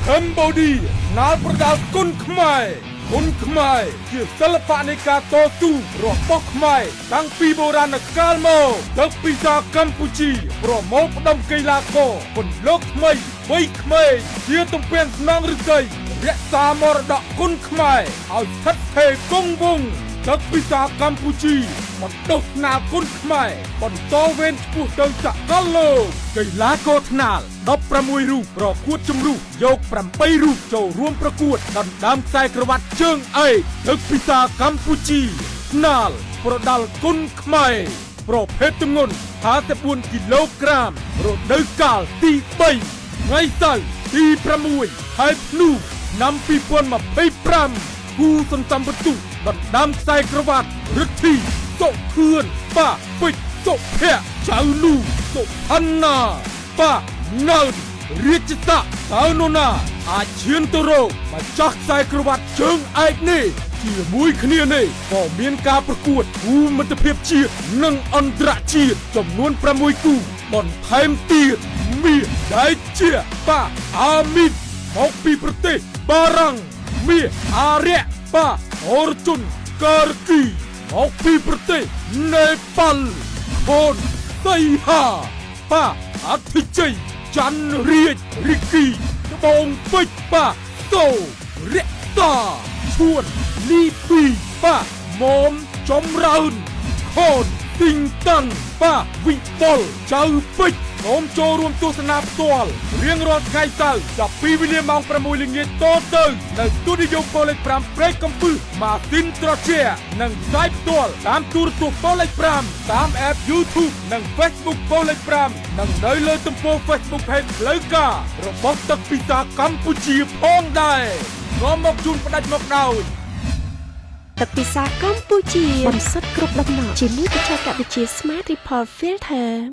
Cambodia ណាប្រដាល់គុណខ្មែរគុណខ្មែរជាសិល្បៈនៃការតស៊ូរបស់ខ្មែរតាំងពីបុរាណកាលមកទឹកពិសាកម្ពុជាប្រមូលផ្ដុំកីឡាករពន្លកថ្មីវ័យក្មេងជាទំពាំងស្នងឫស្សីរក្សាមរតកគុណខ្មែរឲ្យស្ថិតស្ថេរគង់វង្សទឹកពិសាកម្ពុជាបណ្ដុះស្នាលគុណខ្មែរបន្តវេនឆ្ពោះទៅសកលលោកកីឡាករថ្នាល16រូបប្រកួតជម្រុះយក8រូបចូលរួមប្រកួតដណ្ដើមខ្សែក្រវ៉ាត់ជើងឯកទឹកពិសាកម្ពុជាថ្នាលប្រដាល់គុណខ្មែរប្រភេទទម្ងន់54គីឡូក្រាមរដូវកាលទី3ថ្ងៃសៅរ៍ទី6ខែធ្នូឆ្នាំ2025គូសន្សំពិន្ទុដណ្ដើមខ្សែក្រវ៉ាត់រិទ្ធីសុខឿនប៉ាពេជ្រសុភ័ក្រចៅលូសុផាន់ណាប៉ាណើនរាជស័ក្តិតើនរណាអាចឈានទៅរកម្ចាស់ខ្សែក្រវ៉ាត់ជើងឯកនេះជាមួយគ្នានេះក៏មានការប្រកួតគូមិត្តភាពជាតិនិងអន្តរជាតិចំនួន6គូបន្ថែមទៀតមាសដែលជាប៉ាអាមីតមកពីប្រទេសបារាំងមាសអារៈប៉ាអរជុនការគីមកពីប្រទេសនេប៉ាល់ខូនសៃហាប៉ាអធិជ័យច័ន្ទរាជរីគីត្បូងពេជ្រប៉ាតូរៈតាឈួនលីពីប៉ាមុំចម្រើនខូនទីងតាន់ប៉ាវិបុលចៅពេជ្រសូមចូលរួមទស្សនាផ្ទាល់រៀងរាល់ថ្ងៃសៅរ៍ចាប់ពីវេលាម៉ោង 6 ល្ងាចតទៅនៅស្ទូឌីយោប៉ូលេខ 5 ព្រែកកំពឹសម៉ាស៊ីនត្រជានិងផ្សាយផ្ទាល់តាមទូរទស្សន៍ប៉ូលេខ 5 តាម App YouTube និង Facebook ប៉ូលេខ 5 និងនៅលើទំព័រ Facebook Page ផ្លូវការរបស់ទឹកពិសាកម្ពុជាផងដែរនាំមកជូនផ្ដាច់មកដោយទឹកពិសាកម្ពុជាបន្សុទ្ធគ្រប់ដំណក់ជាមួយបច្ចេកវិទ្យា Smart Report Filter